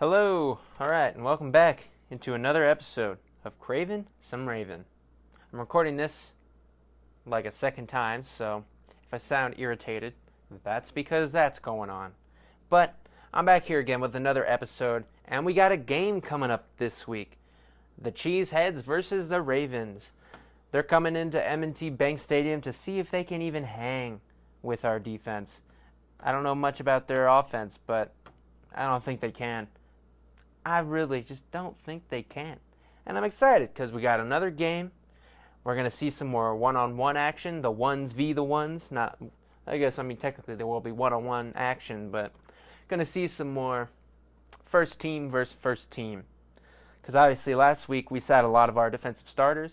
Hello, alright, and welcome back into another episode of Craven Some Raven. I'm recording this like a second time, so if I sound irritated, that's because that's going on. But I'm back here again with another episode, and we got a game coming up this week. The Cheeseheads versus the Ravens. They're coming into M&T Bank Stadium to see if they can even hang with our defense. I don't know much about their offense, but I don't think they can. I really just don't think they can. And I'm excited because we got another game. We're going to see some more one-on-one action. The ones v the ones. Technically there will be one-on-one action, but going to see some more first team versus first team. Because obviously last week we sat a lot of our defensive starters.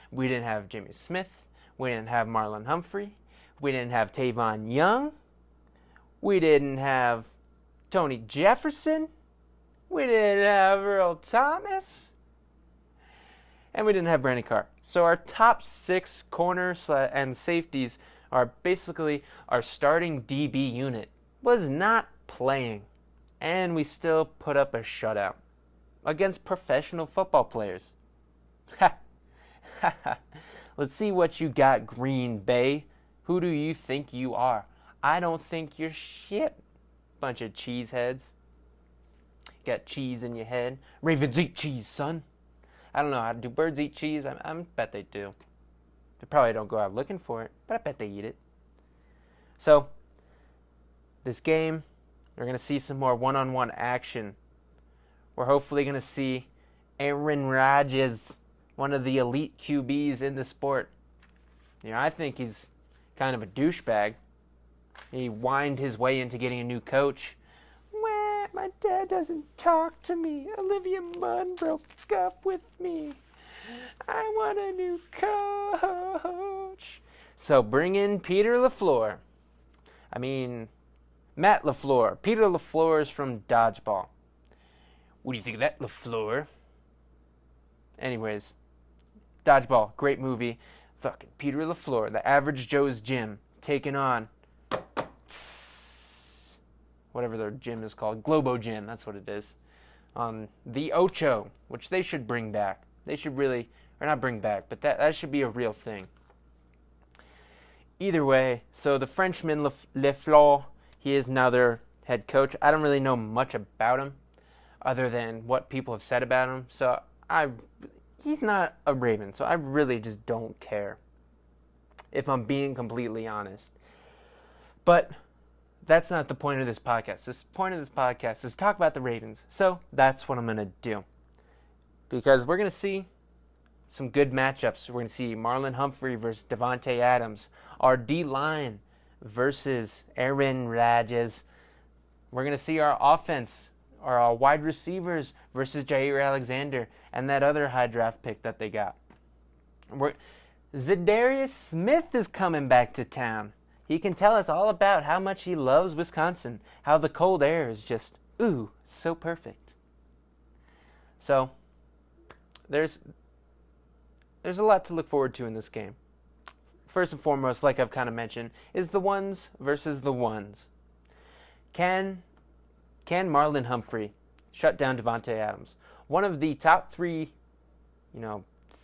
We didn't have Jimmy Smith. We didn't have Marlon Humphrey. We didn't have Tavon Young. We didn't have Tony Jefferson. We didn't have Earl Thomas. And we didn't have Brandon Carr. So our top six corners and safeties are basically our starting DB unit was not playing. And we still put up a shutout against professional football players. Ha! Ha ha. Let's see what you got, Green Bay. Who do you think you are? I don't think you're shit. Bunch of cheeseheads. Got cheese in your head. Ravens eat cheese, son. I don't know. Do birds eat cheese? I bet they do. They probably don't go out looking for it, but I bet they eat it. So, this game, we're going to see some more one-on-one action. We're hopefully going to see Aaron Rodgers, one of the elite QBs in the sport. I think he's kind of a douchebag. He whined his way into getting a new coach. My dad doesn't talk to me. Olivia Munn broke up with me. I want a new coach. So bring in Matt LaFleur. Peter LaFleur is from Dodgeball. What do you think of that, LaFleur? Anyways, Dodgeball, great movie. Fucking Peter LaFleur, the average Joe's gym, taking on whatever their gym is called, Globo Gym, that's what it is. The Ocho, which they should bring back. They should really, or not bring back, but that should be a real thing. Either way, so the Frenchman LaFleur, he is now their head coach. I don't really know much about him, other than what people have said about him. So he's not a Raven, so I really just don't care, if I'm being completely honest. But that's not the point of this podcast. The point of this podcast is talk about the Ravens. So that's what I'm going to do. Because we're going to see some good matchups. We're going to see Marlon Humphrey versus Davante Adams. Our D-line versus Aaron Rodgers. We're going to see our offense, or our wide receivers versus Jair Alexander and that other high draft pick that they got. Zadarius Smith is coming back to town. He can tell us all about how much he loves Wisconsin, how the cold air is just, so perfect. So, there's a lot to look forward to in this game. First and foremost, like I've kind of mentioned, is the ones versus the ones. Can Marlon Humphrey shut down Davante Adams? One of the top three,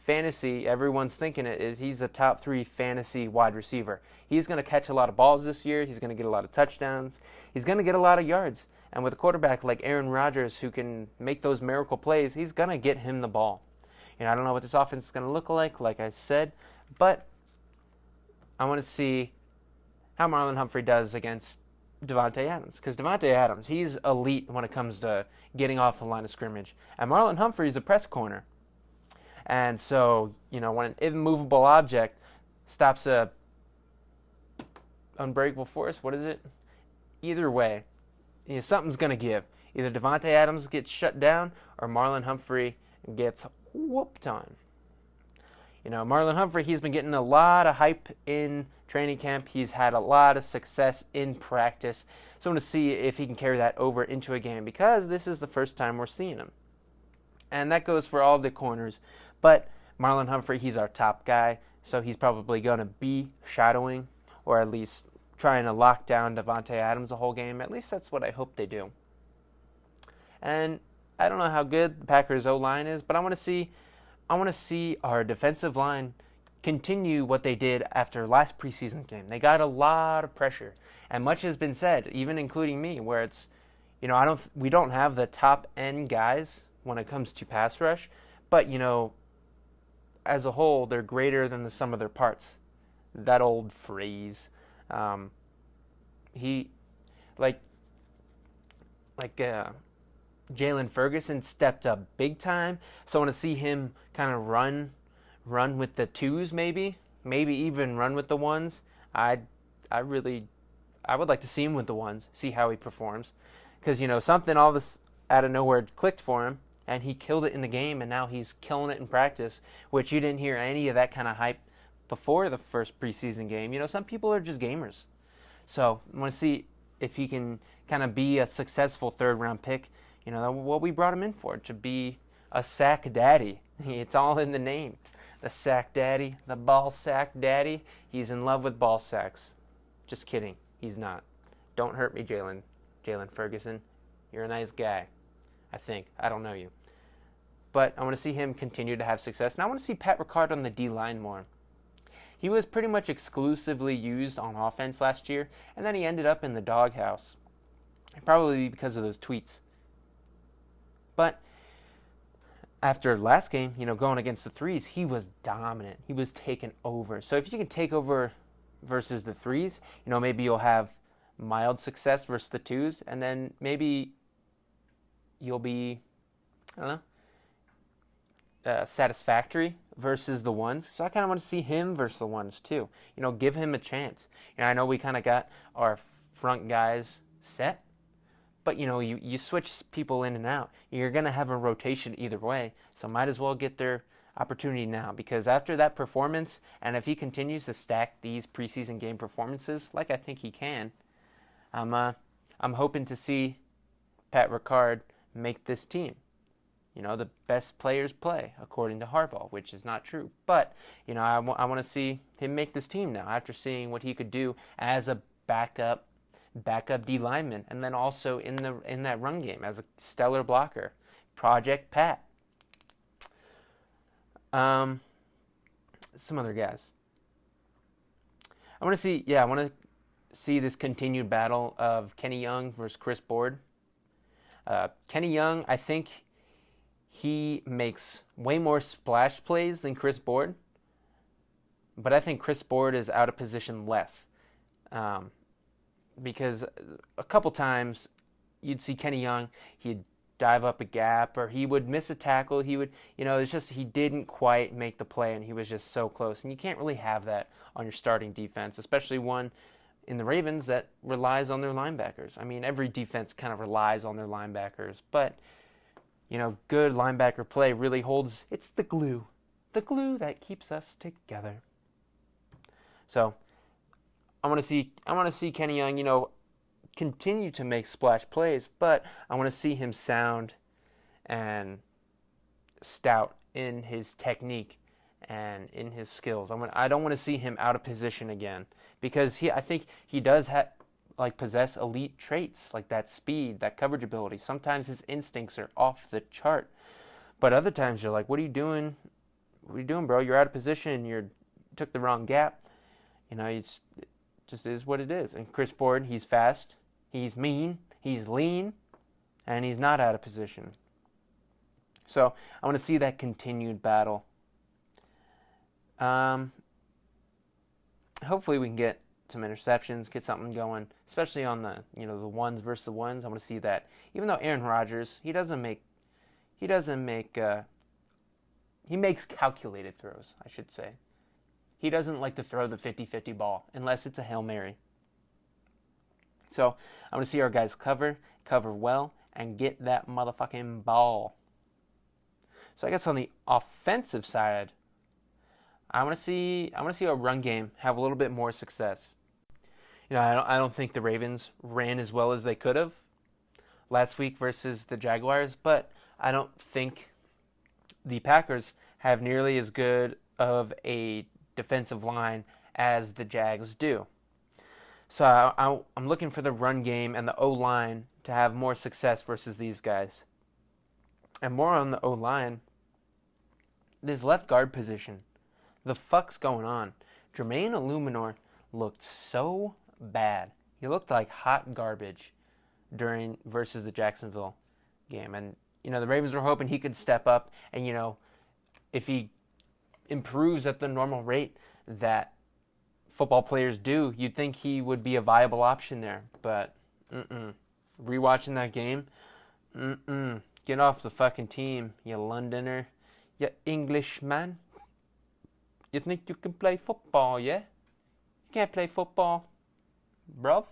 fantasy, everyone's thinking it is he's a top 3 fantasy wide receiver. He's going to catch a lot of balls this year. He's going to get a lot of touchdowns. He's going to get a lot of yards. And with a quarterback like Aaron Rodgers who can make those miracle plays, he's going to get him the ball. I don't know what this offense is going to look like I said, but I want to see how Marlon Humphrey does against Davante Adams. Because Davante Adams, he's elite when it comes to getting off the line of scrimmage. And Marlon Humphrey is a press corner. And so, when an immovable object stops a unbreakable force, what is it? Either way, something's going to give. Either Davante Adams gets shut down or Marlon Humphrey gets whooped on. Marlon Humphrey, he's been getting a lot of hype in training camp. He's had a lot of success in practice. So I'm going to see if he can carry that over into a game because this is the first time we're seeing him. And that goes for all the corners. But Marlon Humphrey, he's our top guy, so he's probably going to be shadowing or at least trying to lock down Davante Adams the whole game. At least that's what I hope they do. And I don't know how good the Packers O-line is, but I want to see our defensive line continue what they did after last preseason game. They got a lot of pressure, and much has been said, even including me, where it's, we don't have the top end guys when it comes to pass rush, but as a whole, they're greater than the sum of their parts. That old phrase. He, like Jalen Ferguson stepped up big time, so I want to see him kind of run with the twos, maybe even run with the ones. I would like to see him with the ones, see how he performs, because something all this out of nowhere clicked for him, and he killed it in the game, and now he's killing it in practice, which you didn't hear any of that kind of hype before the first preseason game. Some people are just gamers, so I want to see if he can kind of be a successful third-round pick. What we brought him in for, to be a sack daddy. It's all in the name. The sack daddy, the ball sack daddy. He's in love with ball sacks. Just kidding. He's not. Don't hurt me, Jalen Ferguson. You're a nice guy, I think. I don't know you. But I want to see him continue to have success. And I want to see Pat Ricard on the D-line more. He was pretty much exclusively used on offense last year, and then he ended up in the doghouse. Probably because of those tweets. But after last game, going against the threes, he was dominant. He was taking over. So if you can take over versus the threes, maybe you'll have mild success versus the twos, and then maybe you'll be, satisfactory versus the ones. So I kind of want to see him versus the ones too. Give him a chance. I know we kind of got our front guys set, but you switch people in and out. You're going to have a rotation either way, so might as well get their opportunity now, because after that performance, and if he continues to stack these preseason game performances like I think he can, I'm hoping to see Pat Ricard make this team. The best players play, according to Harbaugh, which is not true. But, I want to see him make this team now, after seeing what he could do as a backup D lineman, and then also in that run game as a stellar blocker. Project Pat. Some other guys. I want to see this continued battle of Kenny Young versus Chris Board. Kenny Young, I think he makes way more splash plays than Chris Board, but I think Chris Board is out of position less. Because a couple times you'd see Kenny Young, he'd dive up a gap, or he would miss a tackle. He would, it's just he didn't quite make the play, and he was just so close. And you can't really have that on your starting defense, especially one in the Ravens that relies on their linebackers. I mean, every defense kind of relies on their linebackers, but good linebacker play really holds. It's the glue that keeps us together. So I want to see Kenny Young, continue to make splash plays, but I want to see him sound and stout in his technique and in his skills. I don't want to see him out of position again, because I think he does possess elite traits, like that speed, that coverage ability. Sometimes his instincts are off the chart, but other times you're like, what are you doing? What are you doing, bro? You're out of position. You took the wrong gap. It just is what it is. And Chris Board, he's fast, he's mean, he's lean, and he's not out of position. So I want to see that continued battle. Hopefully we can get some interceptions, get something going, especially on the the ones versus the ones. I want to see that. Even though Aaron Rodgers, he makes calculated throws, I should say. He doesn't like to throw the 50-50 ball unless it's a Hail Mary. So I want to see our guys cover well, and get that motherfucking ball. So I guess on the offensive side, I want to see our run game have a little bit more success. I don't think the Ravens ran as well as they could have last week versus the Jaguars, but I don't think the Packers have nearly as good of a defensive line as the Jags do. So I'm looking for the run game and the O-line to have more success versus these guys. And more on the O-line, this left guard position. The fuck's going on? Jermaine Illuminor looked so bad. He looked like hot garbage during versus the Jacksonville game. And, the Ravens were hoping he could step up and, if he improves at the normal rate that football players do, you'd think he would be a viable option there. But, rewatching that game, get off the fucking team, you Londoner, you Englishman. You think you can play football, yeah? You can't play football, bruv.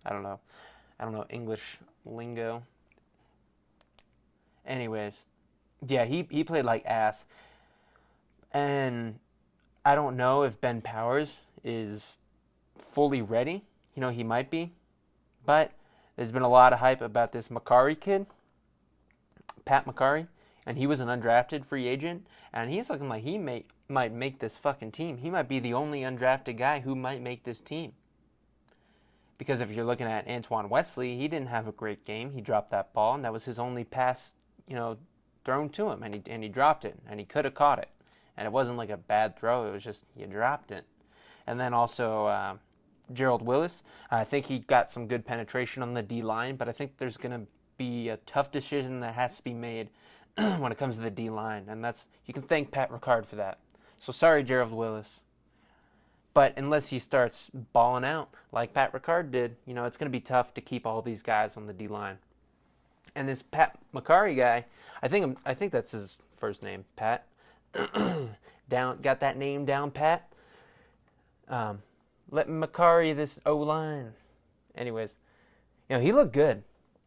I don't know English lingo. Anyways, yeah, he played like ass. And I don't know if Ben Powers is fully ready. He might be. But there's been a lot of hype about this Macari kid, Pat Macari, and he was an undrafted free agent, and he's looking like he might make this fucking team. He might be the only undrafted guy who might make this team. Because if you're looking at Antoine Wesley, he didn't have a great game. He dropped that ball, and that was his only pass, thrown to him, and he dropped it, and he could have caught it. And it wasn't like a bad throw. It was just you dropped it. And then also Gerald Willis. I think he got some good penetration on the D-line, but I think there's going to be a tough decision that has to be made when it comes to the D-line. And you can thank Pat Ricard for that. So sorry, Gerald Willis. But unless he starts balling out like Pat Ricard did, it's going to be tough to keep all these guys on the D-line. And this Pat Macari guy, I think that's his first name, Pat. Got that name down, Pat? Let Macari this O-line. Anyways, he looked good.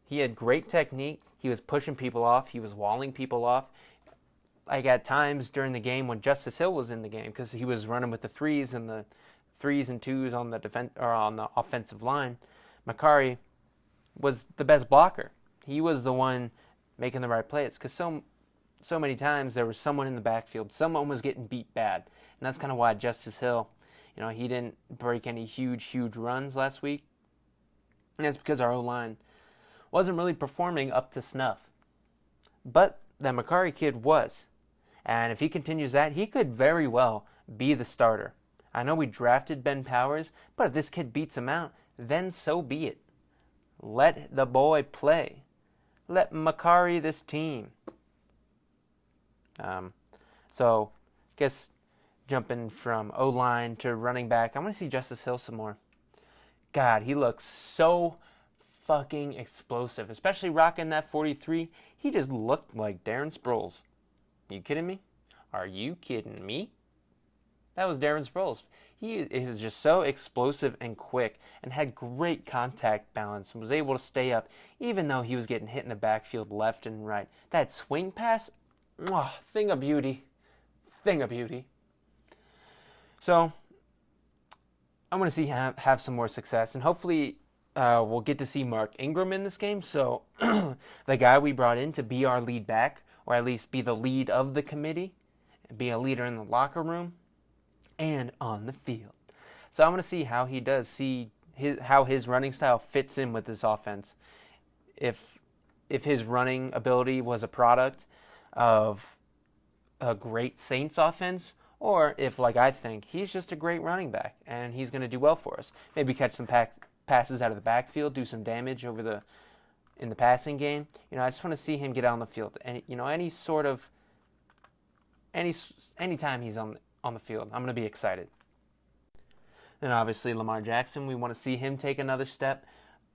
He had great technique. He was pushing people off. He was walling people off. I got times during the game when Justice Hill was in the game because he was running with the threes and twos on the offensive line. Macari was the best blocker. He was the one making the right plays because so many times there was someone in the backfield. Someone was getting beat bad, and that's kind of why Justice Hill, he didn't break any huge runs last week. And that's because our O-line wasn't really performing up to snuff. But that Macari kid was. And if he continues that, he could very well be the starter. I know we drafted Ben Powers, but if this kid beats him out, then so be it. Let the boy play. Let Macari this team. So, I guess jumping from O-line to running back, I want to see Justice Hill some more. God, he looks so fucking explosive, especially rocking that 43. He just looked like Darren Sproles. You kidding me? Are you kidding me? That was Darren Sproles. He was just so explosive and quick and had great contact balance and was able to stay up even though he was getting hit in the backfield left and right. That swing pass, thing of beauty. Thing of beauty. So, I want to see him have some more success, and hopefully we'll get to see Mark Ingram in this game. So, the guy we brought in to be our lead back, or at least be the lead of the committee, be a leader in the locker room and on the field. So I want to see how he does, how his running style fits in with this offense. If his running ability was a product of a great Saints offense, or if, like I think, he's just a great running back and he's going to do well for us. Maybe catch some passes out of the backfield, do some damage in the passing game. I just want to see him get out on the field. And anytime he's on the field, I'm going to be excited. Then obviously Lamar Jackson, we want to see him take another step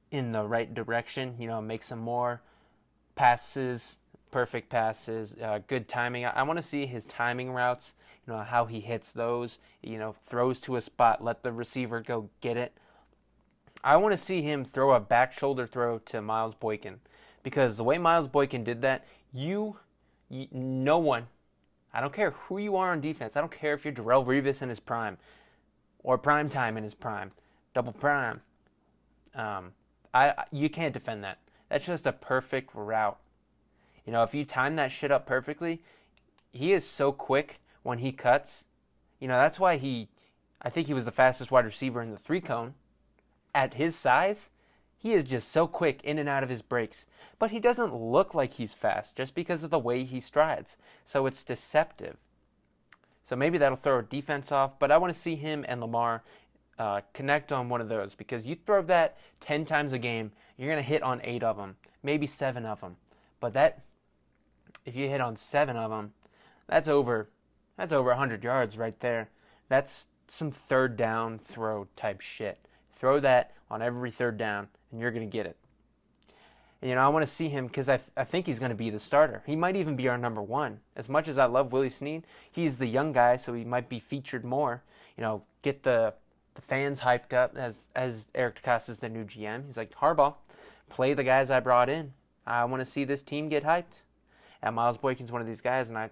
in the right direction, make some more passes, perfect passes, good timing. I want to see his timing routes, how he hits those, throws to a spot, let the receiver go get it. I want to see him throw a back shoulder throw to Miles Boykin, because the way Miles Boykin did that, no one, I don't care who you are on defense, I don't care if you're Darrelle Revis in his prime, or prime time in his prime, double prime, you can't defend that. That's just a perfect route. If you time that shit up perfectly, he is so quick when he cuts. That's why I think he was the fastest wide receiver in the 3-cone. at his size, he is just so quick in and out of his breaks. But he doesn't look like he's fast just because of the way he strides. So it's deceptive. So maybe that'll throw a defense off, but I want to see him and Lamar connect on one of those, because you throw that 10 times a game, you're going to hit on 8 of them, maybe 7 of them. But if you hit on 7 of them, that's over 100 yards right there. That's some third down throw type shit. Throw that on every third down, and you're going to get it. And, I want to see him because I think he's going to be the starter. He might even be our number 1. As much as I love Willie Snead, he's the young guy, so he might be featured more. Get the fans hyped up as Eric DeCosta's the new GM. He's like, Harbaugh, play the guys I brought in. I want to see this team get hyped. And Miles Boykin's one of these guys, and I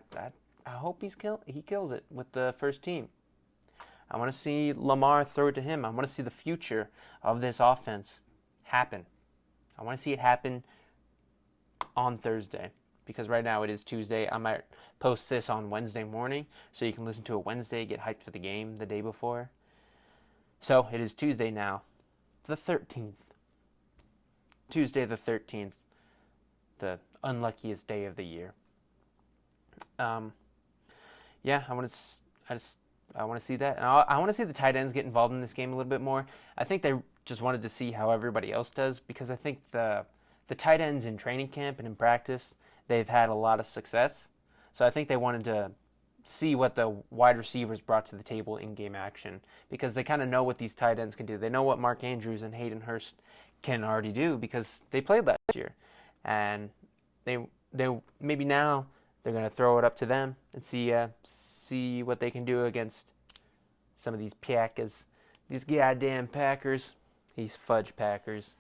hope he kills it with the first team. I want to see Lamar throw it to him. I want to see the future of this offense happen. I want to see it happen on Thursday, because right now it is Tuesday. I might post this on Wednesday morning so you can listen to it Wednesday, get hyped for the game the day before. So it is Tuesday now, the 13th. Tuesday the 13th, the unluckiest day of the year. I want to see that. And I want to see the tight ends get involved in this game a little bit more. I think they just wanted to see how everybody else does, because I think the tight ends in training camp and in practice, they've had a lot of success. So I think they wanted to see what the wide receivers brought to the table in game action, because they kind of know what these tight ends can do. They know what Mark Andrews and Hayden Hurst can already do because they played last year. And they maybe now they're going to throw it up to them and see what they can do against some of these Packers, these goddamn Packers, these fudge Packers.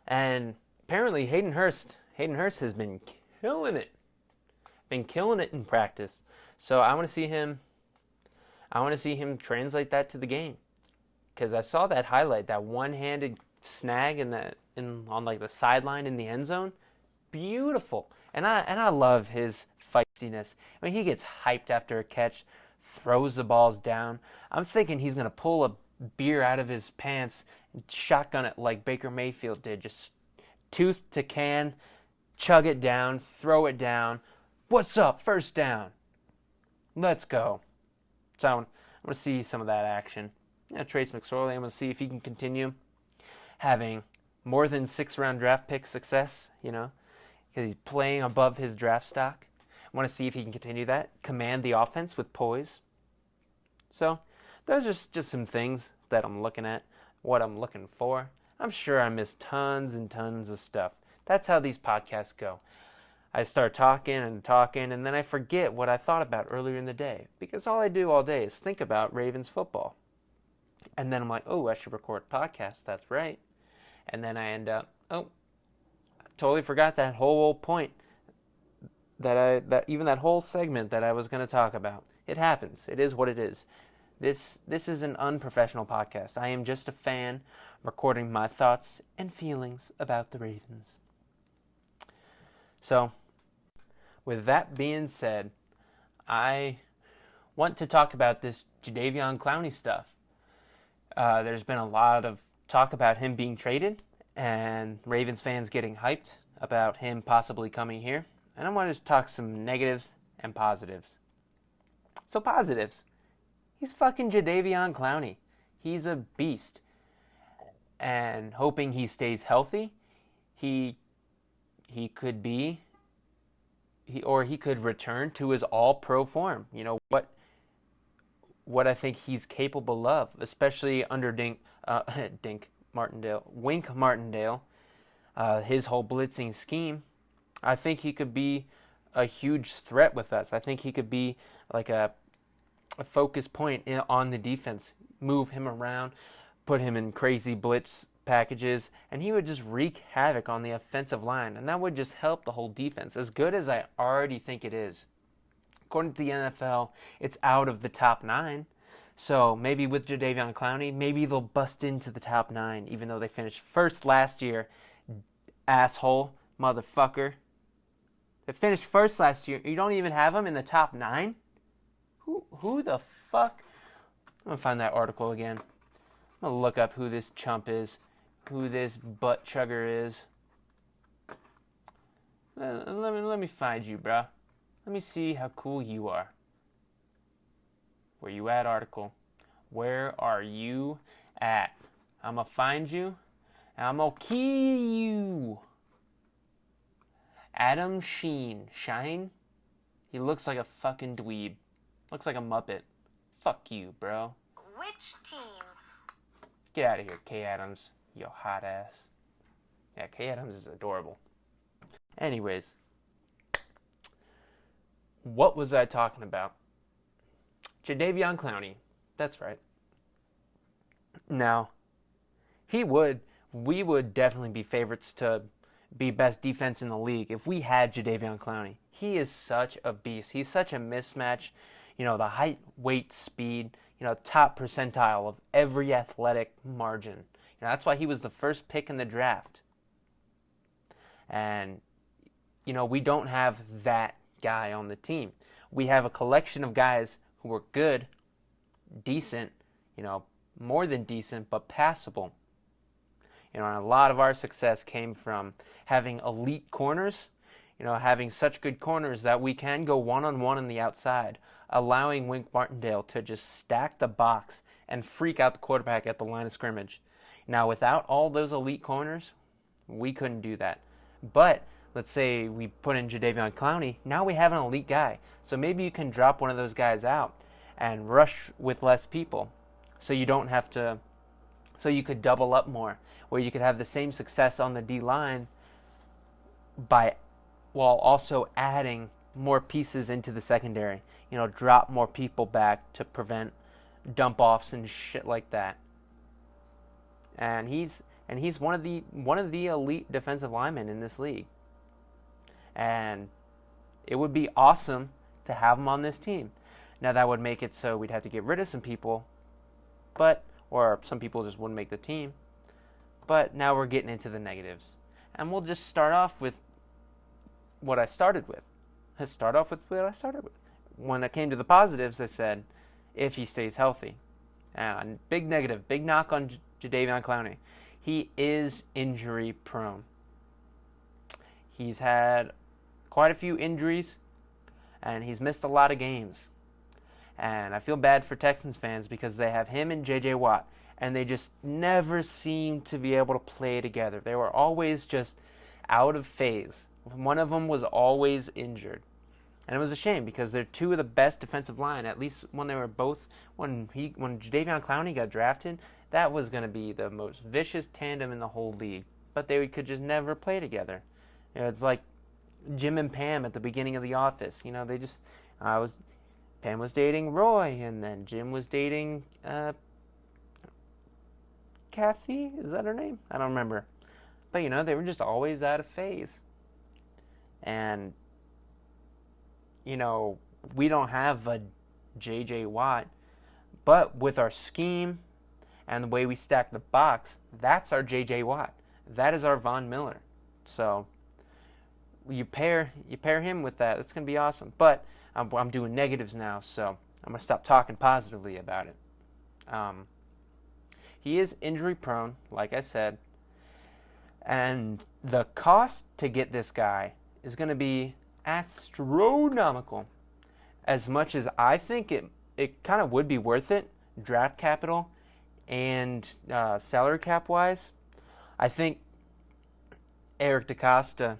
And apparently Hayden Hurst has been killing it. Been killing it in practice. So I want to see him translate that to the game. Because I saw that highlight, that one-handed snag on like the sideline in the end zone. Beautiful. And I love his feistiness. I mean, he gets hyped after a catch, throws the balls down. I'm thinking he's going to pull a beer out of his pants and shotgun it like Baker Mayfield did. Just tooth to can, chug it down, throw it down. What's up? First down. Let's go. So I'm going to see some of that action. Trace McSorley, I'm going to see if he can continue having more than 6-round draft pick success, because he's playing above his draft stock. I want to see if he can continue that, command the offense with poise. So those are just some things that I'm looking at, what I'm looking for. I'm sure I missed tons and tons of stuff. That's how these podcasts go. I start talking, and then I forget what I thought about earlier in the day, because all I do all day is think about Ravens football. And then I'm like, I should record a podcast. That's right. And then I end up, I totally forgot that whole point, that whole segment that I was going to talk about. It happens. It is what it is. This is an unprofessional podcast. I am just a fan recording my thoughts and feelings about the Ravens. So, with that being said, I want to talk about this Jadeveon Clowney stuff. There's been a lot of talk about him being traded and Ravens fans getting hyped about him possibly coming here. And I want to talk some negatives and positives. So positives. He's fucking Jadeveon Clowney. He's a beast. And hoping he stays healthy, he could be, he could return to his all-pro form. What I think he's capable of, especially under Wink Martindale, his whole blitzing scheme. I think he could be a huge threat with us. I think he could be like a focus point on the defense. Move him around, put him in crazy blitz packages, and he would just wreak havoc on the offensive line, and that would just help the whole defense, as good as I already think it is. According to the NFL, it's out of the top 9. So maybe with Jadeveon Clowney, maybe they'll bust into the top 9, even though they finished first last year. Asshole, motherfucker. They finished first last year. You don't even have them in the top 9? Who the fuck? I'm going to find that article again. I'm going to look up who this chump is, who this butt chugger is. Let me find you, bruh. Let me see how cool you are. Where you at, article? Where are you at? I'm going to find you, and I'm going to kill you. Adam Sheen. Shine? He looks like a fucking dweeb. Looks like a Muppet. Fuck you, bro. Which team? Get out of here, Kay Adams. You hot ass. Yeah, Kay Adams is adorable. Anyways. What was I talking about? Jadeveon Clowney. That's right. Now, we would definitely be favorites to be best defense in the league if we had Jadeveon Clowney. He is such a beast. He's such a mismatch. The height, weight, speed, top percentile of every athletic margin. That's why he was the first pick in the draft. And, we don't have that guy on the team. We have a collection of guys who are good, decent, more than decent, but passable. And a lot of our success came from having elite corners, having such good corners that we can go one-on-one on the outside, allowing Wink Martindale to just stack the box and freak out the quarterback at the line of scrimmage. Now, without all those elite corners, we couldn't do that. But let's say we put in Jadeveon Clowney, now we have an elite guy. So maybe you can drop one of those guys out and rush with less people. So you don't have to, so you could double up more, where you could have the same success on the D-line while also adding more pieces into the secondary. Drop more people back to prevent dump-offs and shit like that. And he's one of the elite defensive linemen in this league. And it would be awesome to have him on this team. Now that would make it so we'd have to get rid of some people, or some people just wouldn't make the team. But now we're getting into the negatives. And we'll just start off with what I started with. When it came to the positives, I said, if he stays healthy. And big negative, big knock on Jadeveon Clowney. He is injury prone. He's had quite a few injuries, and he's missed a lot of games. And I feel bad for Texans fans because they have him and J.J. Watt, and they just never seem to be able to play together. They were always just out of phase. One of them was always injured. And it was a shame because they're two of the best defensive line, at least when they were both, when Jadeveon Clowney got drafted, that was going to be the most vicious tandem in the whole league. But they could just never play together. It's like Jim and Pam at the beginning of The Office. Pam was dating Roy, and then Jim was dating Kathy. Is that her name? I don't remember. But they were just always out of phase. And we don't have a J.J. Watt, but with our scheme and the way we stack the box, that's our J.J. Watt. That is our Von Miller. So you pair him with that. That's going to be awesome. But I'm doing negatives now, so I'm going to stop talking positively about it. He is injury prone, like I said, and the cost to get this guy is going to be astronomical. As much as I think it kind of would be worth it, draft capital and salary cap wise, I think Eric DeCosta,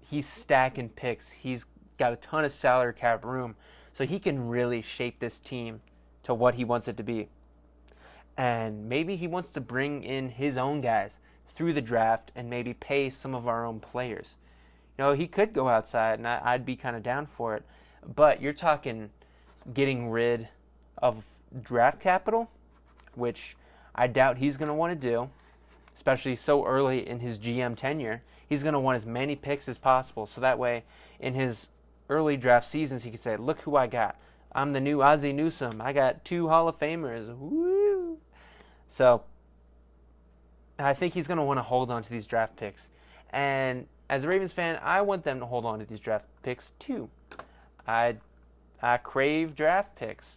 he's stacking picks. He's got a ton of salary cap room, so he can really shape this team to what he wants it to be. And maybe he wants to bring in his own guys through the draft and maybe pay some of our own players. He could go outside, and I'd be kind of down for it. But you're talking getting rid of draft capital, which I doubt he's going to want to do, especially so early in his GM tenure. He's going to want as many picks as possible, so that way in his early draft seasons he could say, look who I got. I'm the new Ozzie Newsome. I got 2 Hall of Famers. Woo! So I think he's going to want to hold on to these draft picks. And as a Ravens fan, I want them to hold on to these draft picks too. I crave draft picks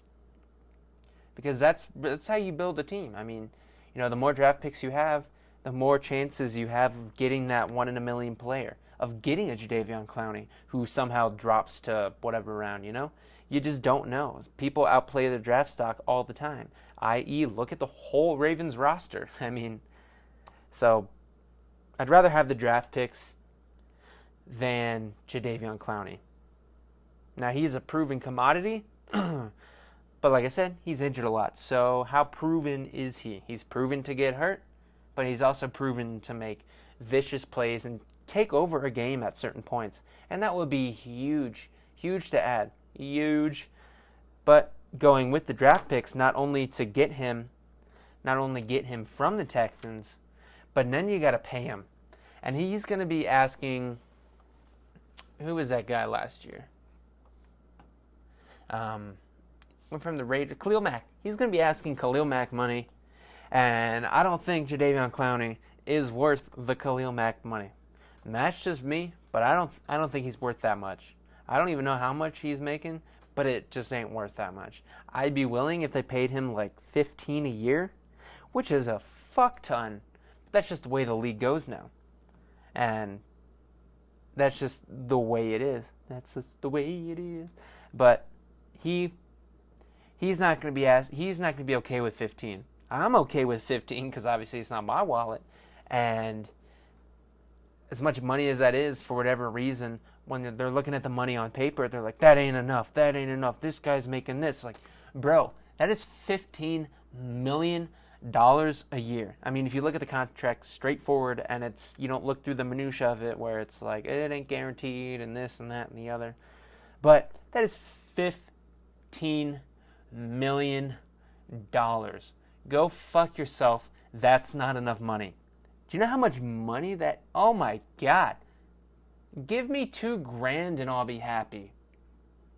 because that's how you build a team. I mean, The more draft picks you have, the more chances you have of getting that 1 in a million player, of getting a Jadeveon Clowney who somehow drops to whatever round, You just don't know. People outplay the draft stock all the time, i.e., look at the whole Ravens roster. So I'd rather have the draft picks than Jadeveon Clowney. Now, he's a proven commodity, but like I said, he's injured a lot. So how proven is he? He's proven to get hurt, but he's also proven to make vicious plays and take over a game at certain points. And that would be huge to add. Huge. But going with the draft picks, not only get him from the Texans, but then you got to pay him. And he's going to be asking, who was that guy last year? Went from the Raiders, Khalil Mack. He's going to be asking Khalil Mack money, and I don't think Jadeveon Clowney is worth the Khalil Mack money. And that's just me, but I don't think he's worth that much. I don't even know how much he's making, but it just ain't worth that much. I'd be willing if they paid him like $15 a year, which is a fuck ton. That's just the way the league goes now, and that's just the way it is. That's just the way it is. But he's not going to be he's not going to be okay with 15. I'm okay with 15 because obviously it's not my wallet, and as much money as that is, for whatever reason, when they're looking at the money on paper, they're like, that ain't enough. This guy's making this. Like, bro, that is $15 million a year. I mean, if you look at the contract straightforward, and you don't look through the minutia of it, where it's like it ain't guaranteed and this and that and the other, but that is $15 million. Go fuck yourself. That's not enough money. Do you know how much money that? Oh my God! Give me $2,000 and I'll be happy.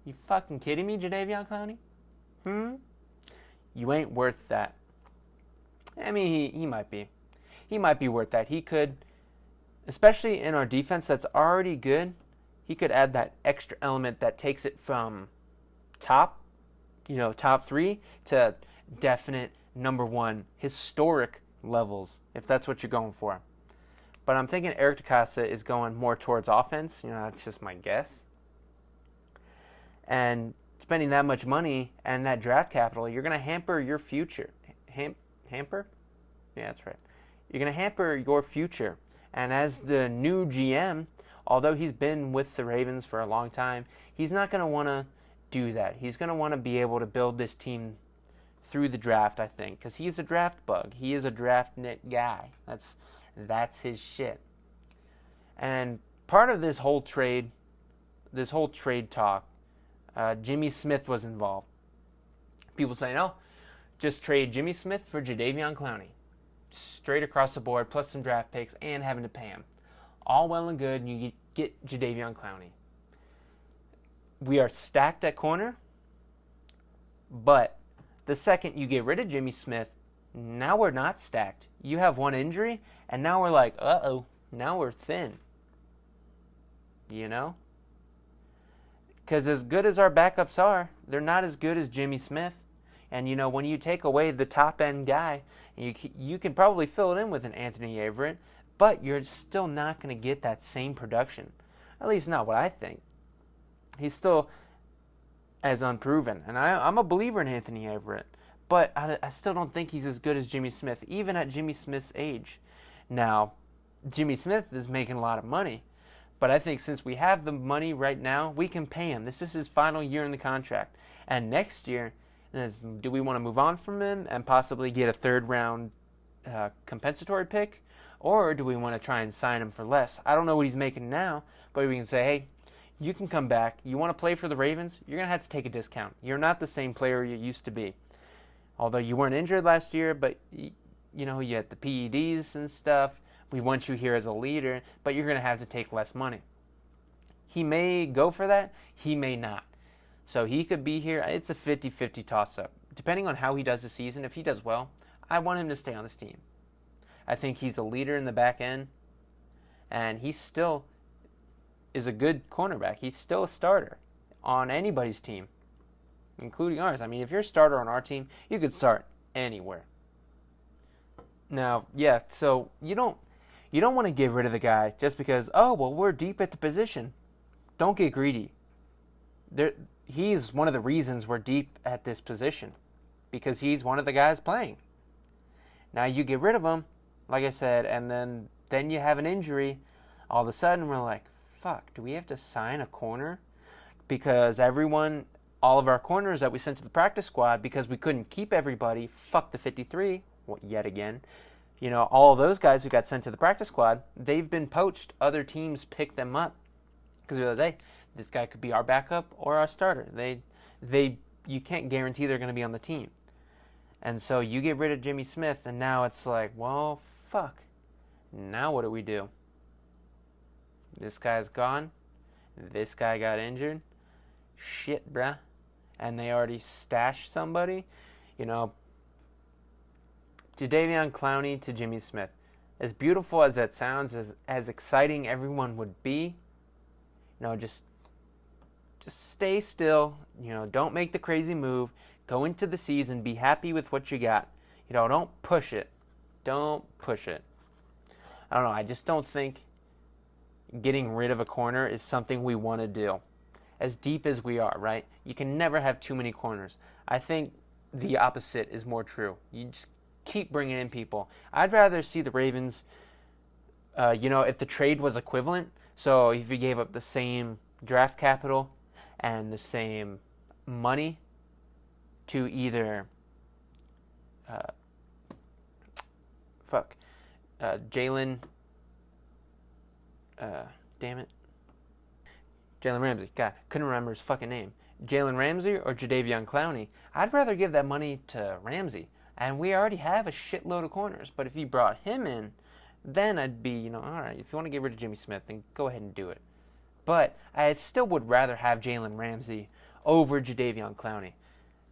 You fucking kidding me, Jadeveon Clowney? You ain't worth that. I mean, he might be. He might be worth that. He could, especially in our defense that's already good, he could add that extra element that takes it from top 3 to definite number 1 historic levels, if that's what you're going for. But I'm thinking Eric DeCosta is going more towards offense. That's just my guess. And spending that much money and that draft capital, you're going to hamper your future. Hamper? Yeah, that's right. You're going to hamper your future. And as the new GM, although he's been with the Ravens for a long time, he's not going to want to do that. He's going to want to be able to build this team through the draft, I think, because he's a draft bug. He is a draft net guy. That's his shit. And part of this whole trade talk, Jimmy Smith was involved. People saying, "Oh, just trade Jimmy Smith for Jadeveon Clowney, straight across the board, plus some draft picks and having to pay him. All well and good, and you get Jadeveon Clowney." We are stacked at corner, but the second you get rid of Jimmy Smith, now we're not stacked. You have one injury, and now we're like, uh-oh, now we're thin. Because as good as our backups are, they're not as good as Jimmy Smith. And, when you take away the top-end guy, you can probably fill it in with an Anthony Everett, but you're still not going to get that same production. At least not what I think. He's still as unproven. And I'm a believer in Anthony Everett, but I still don't think he's as good as Jimmy Smith, even at Jimmy Smith's age. Now, Jimmy Smith is making a lot of money, but I think since we have the money right now, we can pay him. This is his final year in the contract. And next year, do we want to move on from him and possibly get a third-round compensatory pick, or do we want to try and sign him for less? I don't know what he's making now, but we can say, hey, you can come back. You want to play for the Ravens? You're going to have to take a discount. You're not the same player you used to be. Although you weren't injured last year, but you had the PEDs and stuff. We want you here as a leader, but you're going to have to take less money. He may go for that. He may not. So he could be here. It's a 50-50 toss-up. Depending on how he does this season, if he does well, I want him to stay on this team. I think he's a leader in the back end, and he still is a good cornerback. He's still a starter on anybody's team, including ours. I mean, if you're a starter on our team, you could start anywhere. Now, yeah, so you don't want to get rid of the guy just because, oh, well, we're deep at the position. Don't get greedy. There, he's one of the reasons we're deep at this position because he's one of the guys playing. Now you get rid of him, like I said, and then you have an injury. All of a sudden, we're like, fuck, do we have to sign a corner? Because all of our corners that we sent to the practice squad, because we couldn't keep everybody, fuck the 53, yet again. All of those guys who got sent to the practice squad, they've been poached. Other teams pick them up because they're like, hey, this guy could be our backup or our starter. You can't guarantee they're going to be on the team. And so you get rid of Jimmy Smith, and now it's like, well, fuck. Now what do we do? This guy's gone. This guy got injured. Shit, bruh. And they already stashed somebody. Jadeveon Clowney to Jimmy Smith. As beautiful as that sounds, as exciting everyone would be, just stay still. Don't make the crazy move. Go into the season. Be happy with what you got. Don't push it. Don't push it. I don't know. I just don't think getting rid of a corner is something we want to do. As deep as we are, right? You can never have too many corners. I think the opposite is more true. You just keep bringing in people. I'd rather see the Ravens, if the trade was equivalent, so if you gave up the same draft capital and the same money to either Jalen Ramsey. God, couldn't remember his fucking name. Jalen Ramsey or Jadeveon Clowney. I'd rather give that money to Ramsey. And we already have a shitload of corners. But if you brought him in, then I'd be, all right, if you want to get rid of Jimmy Smith, then go ahead and do it. But I still would rather have Jalen Ramsey over Jadeveon Clowney.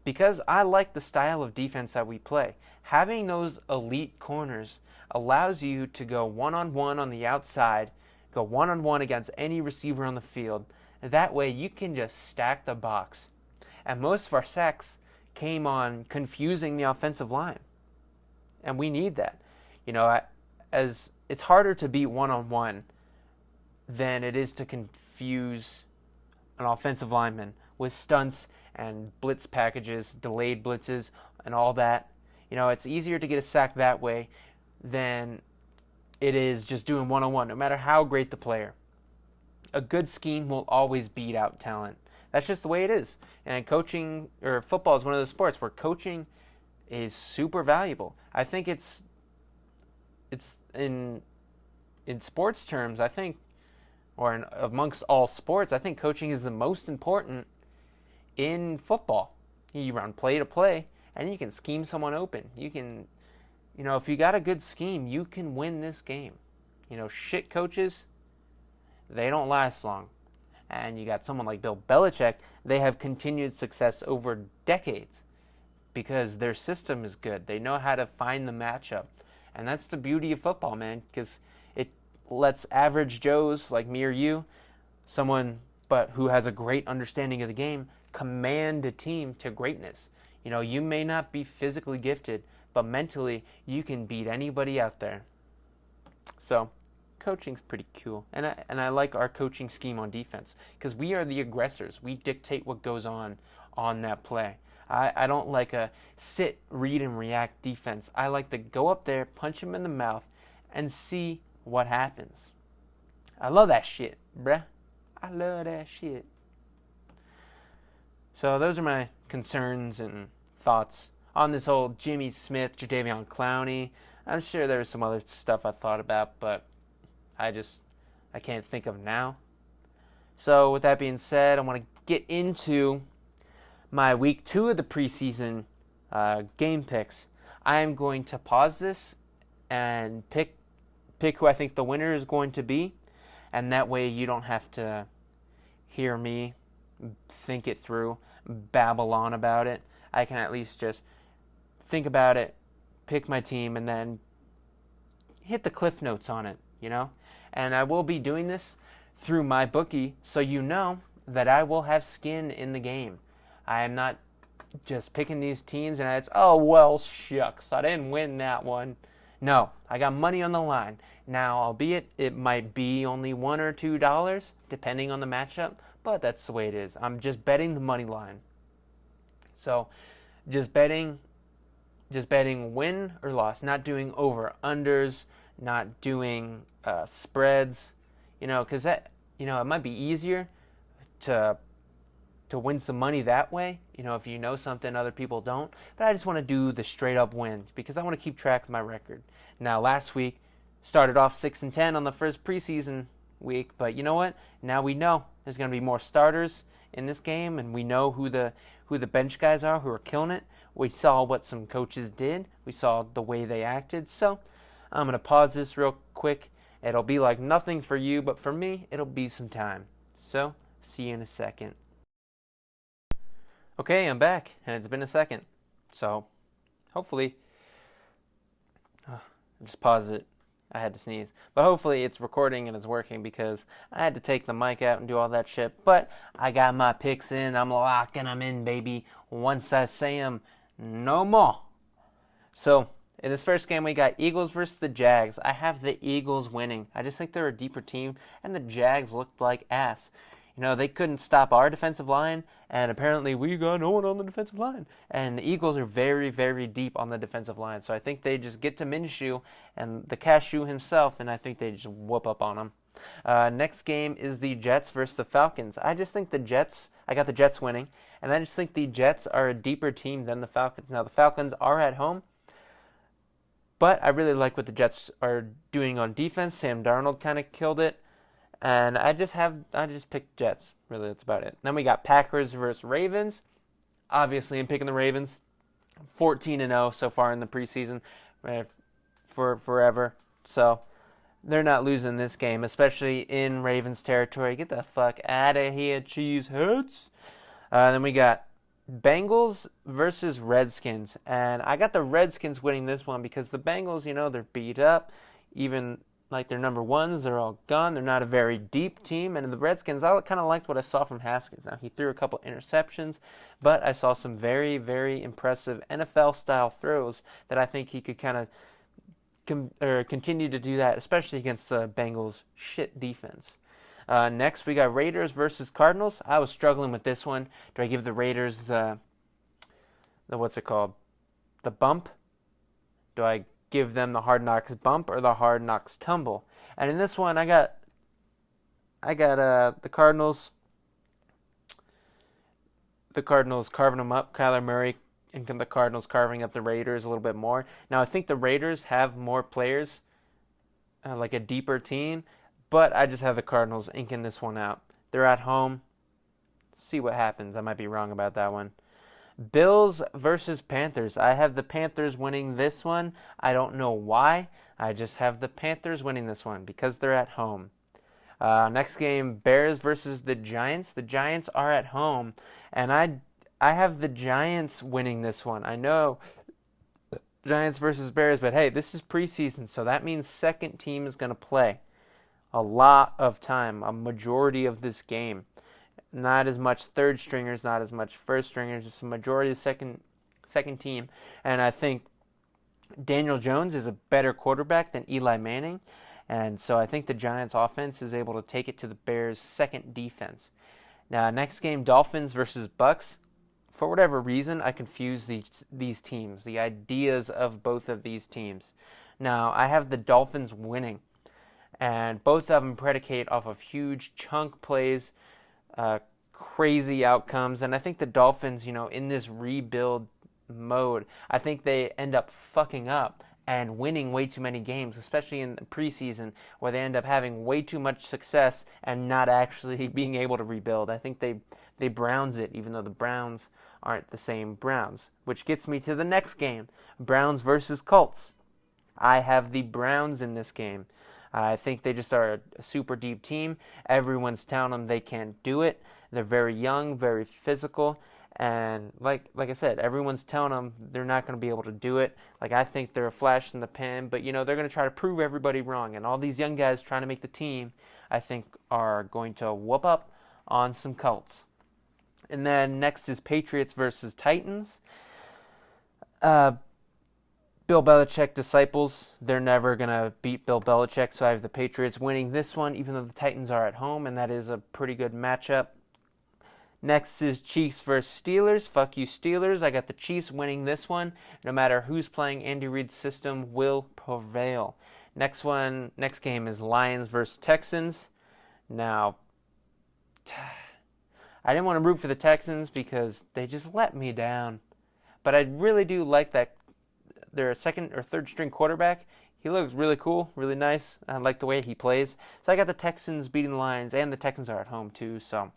Because I like the style of defense that we play. Having those elite corners allows you to go one-on-one on the outside, go one-on-one against any receiver on the field. That way you can just stack the box. And most of our sacks came on confusing the offensive line. And we need that. As it's harder to beat one-on-one than it is to confuse an offensive lineman with stunts and blitz packages, delayed blitzes, and all that. It's easier to get a sack that way than it is just doing one-on-one, no matter how great the player. A good scheme will always beat out talent. That's just the way it is. And coaching, or football, is one of those sports where coaching is super valuable. I think it's in sports terms, I think, or amongst all sports, I think coaching is the most important in football. You run play to play, and you can scheme someone open. You can, if you got a good scheme, you can win this game. Shit coaches, they don't last long. And you got someone like Bill Belichick, they have continued success over decades because their system is good. They know how to find the matchup. And that's the beauty of football, man, because it lets average Joes like me or you, someone but who has a great understanding of the game, command a team to greatness. You may not be physically gifted, but mentally you can beat anybody out there. So coaching's pretty cool, and I like our coaching scheme on defense because we are the aggressors. We dictate what goes on that play. I don't like a sit, read, and react defense. I like to go up there, punch him in the mouth, and see what happens. I love that shit, bruh. I love that shit. So those are my concerns and thoughts on this whole Jimmy Smith, Jadeveon Clowney. I'm sure there's some other stuff I thought about, but I can't think of now. So with that being said, I want to get into my week 2 of the preseason game picks. I am going to pause this and pick who I think the winner is going to be, and that way you don't have to hear me think it through, babble on about it. I can at least just think about it, pick my team, and then hit the cliff notes on it, And I will be doing this through my bookie, so you know that I will have skin in the game. I am not just picking these teams and it's, oh, well, shucks, I didn't win that one. No, I got money on the line. Now, albeit it might be only $1 or $2, depending on the matchup, but that's the way it is. I'm just betting the money line. So, just betting win or loss, not doing over-unders, not doing spreads, because that, it might be easier to win some money that way, if you know something other people don't. But I just want to do the straight up wins because I want to keep track of my record. Now, last week started off 6-10 on the first preseason week, but you know what? Now we know there's going to be more starters in this game, and we know who the bench guys are who are killing it. We saw what some coaches did. We saw the way they acted. So I'm going to pause this real quick. It'll be like nothing for you, but for me, it'll be some time. So see you in a second. Okay, I'm back, and it's been a second. So, hopefully, just pause it. I had to sneeze. But hopefully it's recording and it's working because I had to take the mic out and do all that shit. But I got my picks in. I'm locking them in, baby. Once I say them, no more. So, in this first game, we got Eagles versus the Jags. I have the Eagles winning. I just think they're a deeper team, and the Jags looked like ass. They couldn't stop our defensive line, and apparently we got no one on the defensive line. And the Eagles are very, very deep on the defensive line. So I think they just get to Minshew and the cashew himself, and I think they just whoop up on him. Next game is the Jets versus the Falcons. I just think I got the Jets winning, and I just think the Jets are a deeper team than the Falcons. Now, the Falcons are at home, but I really like what the Jets are doing on defense. Sam Darnold kind of killed it. And I just picked Jets. Really, that's about it. Then we got Packers versus Ravens. Obviously, I'm picking the Ravens. 14-0 so far in the preseason for forever. So they're not losing this game, especially in Ravens territory. Get the fuck out of here, cheeseheads. Then we got Bengals versus Redskins. And I got the Redskins winning this one because the Bengals, they're beat up. Even like their number ones, they're all gone. They're not a very deep team. And the Redskins, I kind of liked what I saw from Haskins. Now, he threw a couple interceptions, but I saw some very, very impressive NFL-style throws that I think he could kind of continue to do that, especially against the Bengals' shit defense. Next, we got Raiders versus Cardinals. I was struggling with this one. Do I give the Raiders the what's it called? The bump? Do I give them the Hard Knocks bump or the Hard Knocks tumble? And in this one, I got the Cardinals. The Cardinals carving them up. Kyler Murray and the Cardinals carving up the Raiders a little bit more. Now, I think the Raiders have more players, like a deeper team, but I just have the Cardinals inking this one out. They're at home. See what happens. I might be wrong about that one. Bills versus Panthers. I have the Panthers winning this one. I don't know why. I just have the Panthers winning this one because they're at home. Next game, Bears versus the Giants. The Giants are at home, and I have the Giants winning this one. I know Giants versus Bears, but hey, this is preseason, so that means second team is going to play a lot of time, a majority of this game. Not as much third stringers, not as much first stringers, just a majority of second team. And I think Daniel Jones is a better quarterback than Eli Manning. And so I think the Giants offense is able to take it to the Bears' second defense. Now, next game, Dolphins versus Bucks. For whatever reason, I confuse these teams, the ideas of both of these teams. Now, I have the Dolphins winning. And both of them predicate off of huge chunk plays, crazy outcomes, and I think the Dolphins, in this rebuild mode, I think they end up fucking up and winning way too many games, especially in the preseason, where they end up having way too much success and not actually being able to rebuild. I think they Browns it, even though the Browns aren't the same Browns, which gets me to the next game, Browns versus Colts. I have the Browns in this game. I think they just are a super deep team. Everyone's telling them they can't do it. They're very young, very physical, and like I said, everyone's telling them they're not going to be able to do it. Like, I think they're a flash in the pan, but they're going to try to prove everybody wrong. And all these young guys trying to make the team, I think, are going to whoop up on some Colts. And then next is Patriots versus Titans. Bill Belichick disciples. They're never going to beat Bill Belichick, so I have the Patriots winning this one, even though the Titans are at home, and that is a pretty good matchup. Next is Chiefs versus Steelers. Fuck you, Steelers. I got the Chiefs winning this one. No matter who's playing, Andy Reid's system will prevail. Next game is Lions versus Texans. Now, I didn't want to root for the Texans because they just let me down. But I really do like that their second or third string quarterback. He looks really cool, really nice. I like the way he plays. So I got the Texans beating the Lions, and the Texans are at home too, so...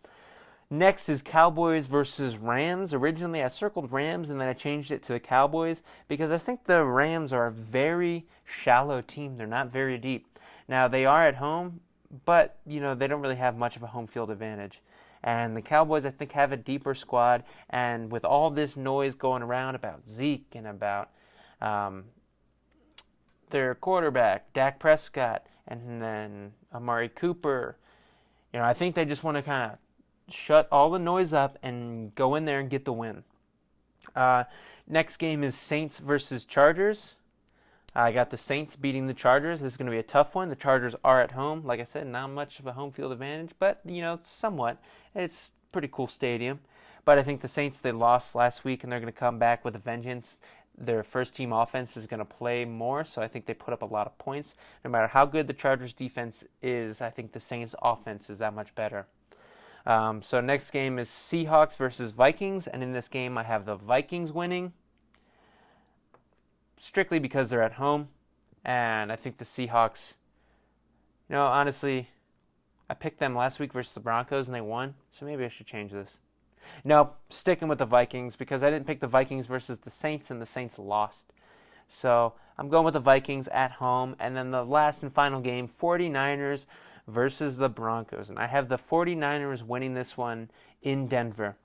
Next is Cowboys versus Rams. Originally, I circled Rams, and then I changed it to the Cowboys because I think the Rams are a very shallow team. They're not very deep. Now, they are at home, but, they don't really have much of a home field advantage. And the Cowboys, I think, have a deeper squad, and with all this noise going around about Zeke and about their quarterback, Dak Prescott, and then Amari Cooper, I think they just want to kind of shut all the noise up and go in there and get the win. Next game is Saints versus Chargers. I got the Saints beating the Chargers. This is going to be a tough one. The Chargers are at home. Like I said, not much of a home field advantage, but, somewhat. It's a pretty cool stadium. But I think the Saints, they lost last week, and they're going to come back with a vengeance. Their first-team offense is going to play more, so I think they put up a lot of points. No matter how good the Chargers' defense is, I think the Saints' offense is that much better. So next game is Seahawks versus Vikings, and in this game I have the Vikings winning, strictly because they're at home, and I think the Seahawks, honestly, I picked them last week versus the Broncos, and they won, so maybe I should change this. No, sticking with the Vikings, because I didn't pick the Vikings versus the Saints, and the Saints lost. So I'm going with the Vikings at home, and then the last and final game, 49ers versus the Broncos. And I have the 49ers winning this one in Denver.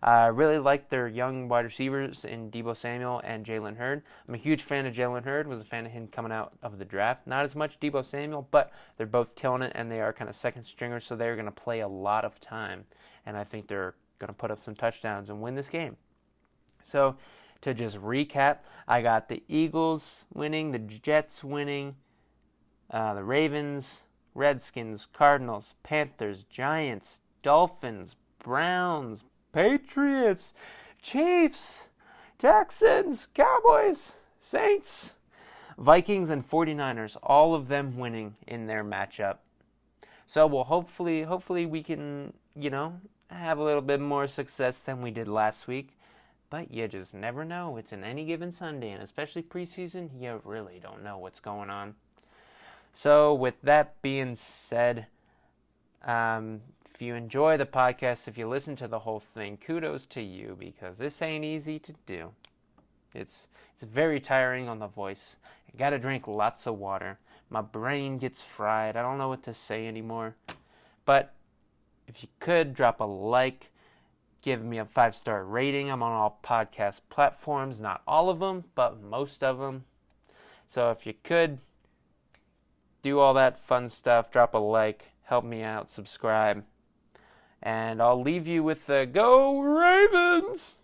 I really like their young wide receivers in Deebo Samuel and Jalen Hurd. I'm a huge fan of Jalen Hurd, was a fan of him coming out of the draft. Not as much Deebo Samuel, but they're both killing it, and they are kind of second stringers, so they're going to play a lot of time. And I think they're going to put up some touchdowns and win this game. So to just recap, I got the Eagles winning, the Jets winning, the Ravens, Redskins, Cardinals, Panthers, Giants, Dolphins, Browns, Patriots, Chiefs, Texans, Cowboys, Saints, Vikings, and 49ers, all of them winning in their matchup. So we'll hopefully we can, have a little bit more success than we did last week. But you just never know. It's an any given Sunday, and especially preseason, you really don't know what's going on. So with that being said, if you enjoy the podcast, if you listen to the whole thing, kudos to you, because this ain't easy to do. It's very tiring on the voice. I gotta drink lots of water. My brain gets fried. I don't know what to say anymore. But if you could, drop a like, give me a 5-star rating. I'm on all podcast platforms, not all of them, but most of them. So if you could, do all that fun stuff, drop a like, help me out, subscribe. And I'll leave you with the Go Ravens!